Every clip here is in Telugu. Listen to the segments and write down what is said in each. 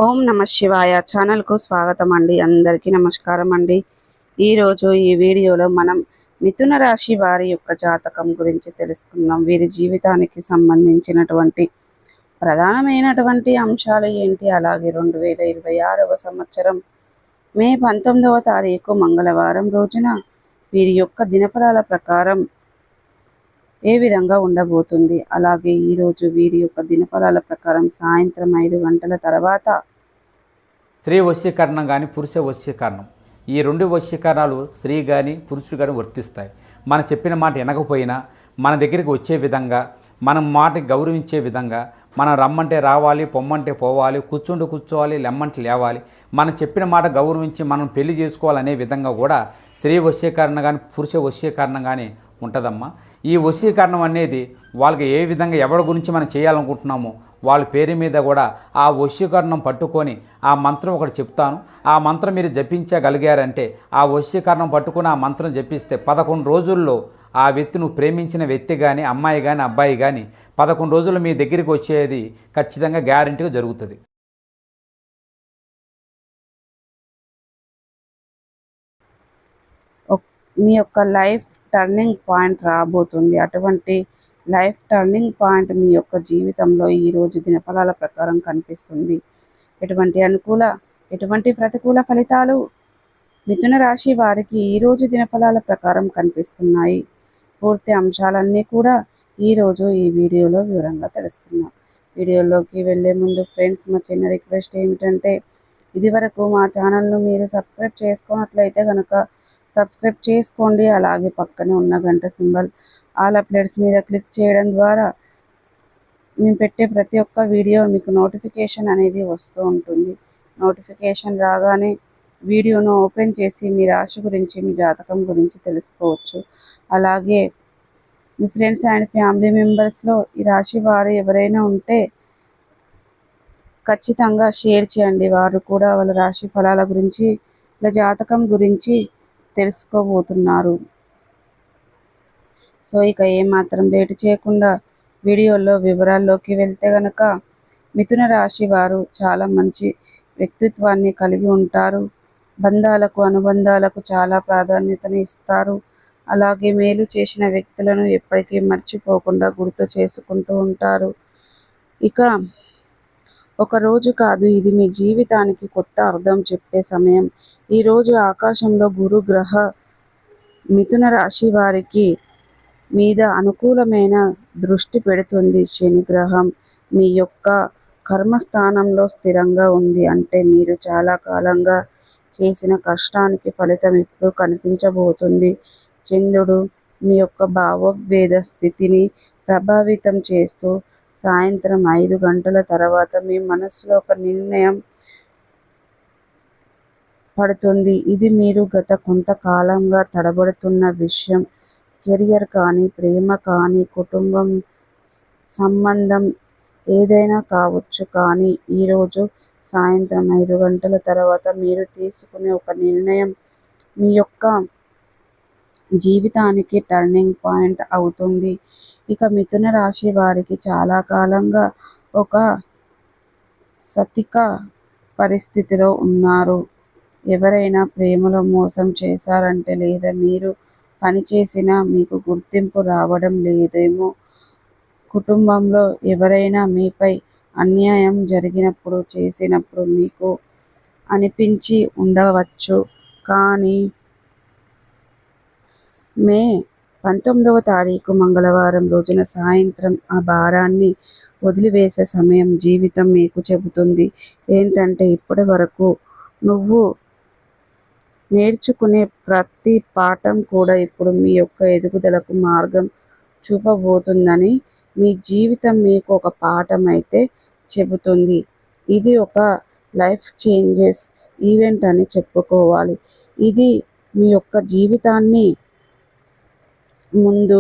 ఓం నమ శివాయ ఛానల్కు స్వాగతం అండి. అందరికీ నమస్కారం అండి. ఈరోజు ఈ వీడియోలో మనం మిథున రాశి వారి యొక్క జాతకం గురించి తెలుసుకుందాం. వీరి జీవితానికి సంబంధించినటువంటి ప్రధానమైనటువంటి అంశాలు ఏంటి, అలాగే 2026వ సంవత్సరం మే 19వ తారీఖు మంగళవారం రోజున వీరి యొక్క దినఫలాల ప్రకారం ఏ విధంగా ఉండబోతుంది, అలాగే ఈరోజు వీరి యొక్క దినఫలాల ప్రకారం సాయంత్రం 5 గంటల తర్వాత స్త్రీ వశీకరణం కానీ పురుష వశీకరణం, ఈ రెండు వశీకరణాలు స్త్రీ కానీ పురుషుడు కానీ వర్తిస్తాయి. మనం చెప్పిన మాట వినకపోయినా మన దగ్గరికి వచ్చే విధంగా, మనం మాటకి గౌరవించే విధంగా, మనం రమ్మంటే రావాలి, పొమ్మంటే పోవాలి, కూర్చోవాలి, లెమ్మంటే లేవాలి, మనం చెప్పిన మాట గౌరవించి మనం పెళ్లి చేసుకోవాలనే విధంగా కూడా స్త్రీ వశీకరణ కానీ పురుష వశీకరణం కానీ ఉంటుందమ్మా. ఈ వశీకరణం అనేది వాళ్ళకి ఏ విధంగా ఎవరి గురించి మనం చేయాలనుకుంటున్నామో వాళ్ళ పేరు మీద కూడా ఆ వశీకరణం పట్టుకొని ఆ మంత్రం ఒకటి చెప్తాను. ఆ మంత్రం మీరు జపించగలిగారంటే, ఆ వశీకరణం పట్టుకొని ఆ మంత్రం జపిస్తే 11 రోజుల్లో ఆ వ్యక్తి, నువ్వు ప్రేమించిన వ్యక్తి కానీ, అమ్మాయి కానీ, అబ్బాయి కానీ 11 రోజుల్లో మీ దగ్గరికి వచ్చేది ఖచ్చితంగా గ్యారెంటీగా జరుగుతుంది. మీ యొక్క లైఫ్ టర్నింగ్ పాయింట్ రాబోతుంది. అటువంటి లైఫ్ టర్నింగ్ పాయింట్ మీ యొక్క జీవితంలో ఈరోజు దినఫలాల ప్రకారం కనిపిస్తుంది. ఎటువంటి ప్రతికూల ఫలితాలు మిథున రాశి వారికి ఈరోజు దినఫలాల ప్రకారం కనిపిస్తున్నాయి. పూర్తి అంశాలన్నీ కూడా ఈరోజు ఈ వీడియోలో వివరంగా తెలుసుకుందాం. వీడియోలోకి వెళ్ళే ముందు ఫ్రెండ్స్, మా చిన్న రిక్వెస్ట్ ఏమిటంటే, ఇదివరకు మా ఛానల్ను మీరు సబ్స్క్రైబ్ చేసుకున్నట్లయితే కనుక సబ్స్క్రైబ్ చేసుకోండి. అలాగే పక్కనే ఉన్న గంట సింబల్ ఆల్ అప్డేట్స్ మీద క్లిక్ చేయడం ద్వారా మేము పెట్టే ప్రతి ఒక్క వీడియో మీకు నోటిఫికేషన్ అనేది వస్తూ ఉంటుంది. నోటిఫికేషన్ రాగానే వీడియోను ఓపెన్ చేసి మీ రాశి గురించి, మీ జాతకం గురించి తెలుసుకోవచ్చు. అలాగే మీ ఫ్రెండ్స్ అండ్ ఫ్యామిలీ మెంబర్స్లో ఈ రాశి వారు ఎవరైనా ఉంటే ఖచ్చితంగా షేర్ చేయండి. వారు కూడా వాళ్ళ రాశి ఫలాల గురించి, వాళ్ళ జాతకం గురించి తెలుసుకోబోతున్నారు. సో ఇక ఏమాత్రం లేట్ చేయకుండా వీడియోలో వివరాల్లోకి వెళ్తే గనక, మిథున రాశి వారు చాలా మంచి వ్యక్తిత్వాన్ని కలిగి ఉంటారు. బంధాలకు, అనుబంధాలకు చాలా ప్రాధాన్యతని ఇస్తారు. అలాగే మేలు చేసిన వ్యక్తులను ఎప్పటికీ మర్చిపోకుండా గుర్తు చేసుకుంటూ ఉంటారు. ఇక ఒక రోజు కాదు, ఇది మీ జీవితానికి కొత్త అర్థం చెప్పే సమయం. ఈరోజు ఆకాశంలో గురు గ్రహ మిథున రాశి వారికి మీద అనుకూలమైన దృష్టి పెడుతుంది. శని గ్రహం మీ యొక్క కర్మస్థానంలో స్థిరంగా ఉంది. అంటే మీరు చాలా కాలంగా చేసిన కష్టానికి ఫలితం ఇప్పుడు కనిపించబోతుంది. చంద్రుడు మీ యొక్క భావోద్వేగ స్థితిని ప్రభావితం చేస్తూ సాయంత్రం 5 గంటల తర్వాత మీ మనసులో ఒక నిర్ణయం పడుతుంది. ఇది మీరు గత కొంతకాలంగా తడబడుతున్న విషయం. కెరియర్ కానీ, ప్రేమ కానీ, కుటుంబం సంబంధం ఏదైనా కావచ్చు. కానీ ఈరోజు సాయంత్రం 5 గంటల తర్వాత మీరు తీసుకునే ఒక నిర్ణయం మీ యొక్క జీవితానికి టర్నింగ్ పాయింట్ అవుతుంది. ఇక మిథున రాశి వారికి చాలా కాలంగా ఒక సతిక పరిస్థితిలో ఉన్నారు. ఎవరైనా ప్రేమలో మోసం చేశారంటే, లేదా మీరు పనిచేసినా మీకు గుర్తింపు రావడం లేదేమో, కుటుంబంలో ఎవరైనా మీపై అన్యాయం చేసినప్పుడు మీకు అనిపించి ఉండవచ్చు. కానీ మే 19వ తారీఖు మంగళవారం రోజున సాయంత్రం ఆ భారాన్ని వదిలివేసే సమయం జీవితం మీకు చెబుతుంది. ఏంటంటే, ఇప్పటి వరకు నువ్వు నేర్చుకునే ప్రతి పాఠం కూడా ఇప్పుడు మీ యొక్క ఎదుగుదలకు మార్గం చూపబోతుందని మీ జీవితం మీకు ఒక పాఠం అయితే చెబుతుంది. ఇది ఒక లైఫ్ చేంజెస్ ఈవెంట్ అని చెప్పుకోవాలి. ఇది మీ యొక్క జీవితాన్ని ముందు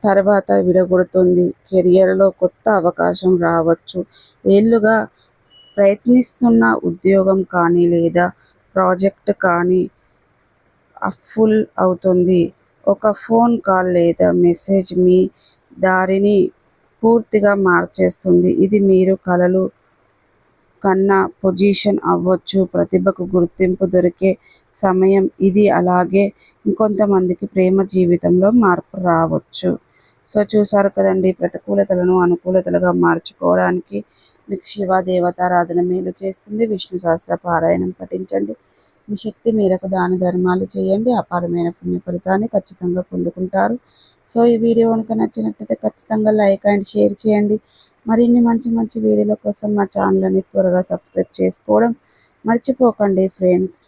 తర్వాత విడగొడుతుంది. కెరియర్లో కొత్త అవకాశం రావచ్చు. ఏళ్ళుగా ప్రయత్నిస్తున్న ఉద్యోగం కానీ, లేదా ప్రాజెక్ట్ కానీ ఫుల్ అవుతుంది. ఒక ఫోన్ కాల్ లేదా మెసేజ్ మీ దారిని పూర్తిగా మార్చేస్తుంది. ఇది మీరు కలలు కన్నా పొజిషన్ అవ్వచ్చు, ప్రతిభకు గుర్తింపు దొరికే సమయం ఇది. అలాగే ఇంకొంతమందికి ప్రేమ జీవితంలో మార్పు రావచ్చు. సో చూసారు కదండి, ప్రతికూలతలను అనుకూలతలుగా మార్చుకోవడానికి మీకు శివ దేవతారాధన మేలు చేస్తుంది. విష్ణు సహస్ర పారాయణం పఠించండి. మీ శక్తి మేరకు దాన ధర్మాలు చేయండి. అపారమైన పుణ్య ఫలితాన్ని ఖచ్చితంగా పొందుకుంటారు. సో ఈ వీడియో కనుక నచ్చినట్లయితే ఖచ్చితంగా లైక్ అండ్ షేర్ చేయండి. మరిన్ని మంచి మంచి వీడియోల కోసం మా ఛానల్ని త్వరగా సబ్స్క్రైబ్ చేసుకోవడం మర్చిపోకండి ఫ్రెండ్స్.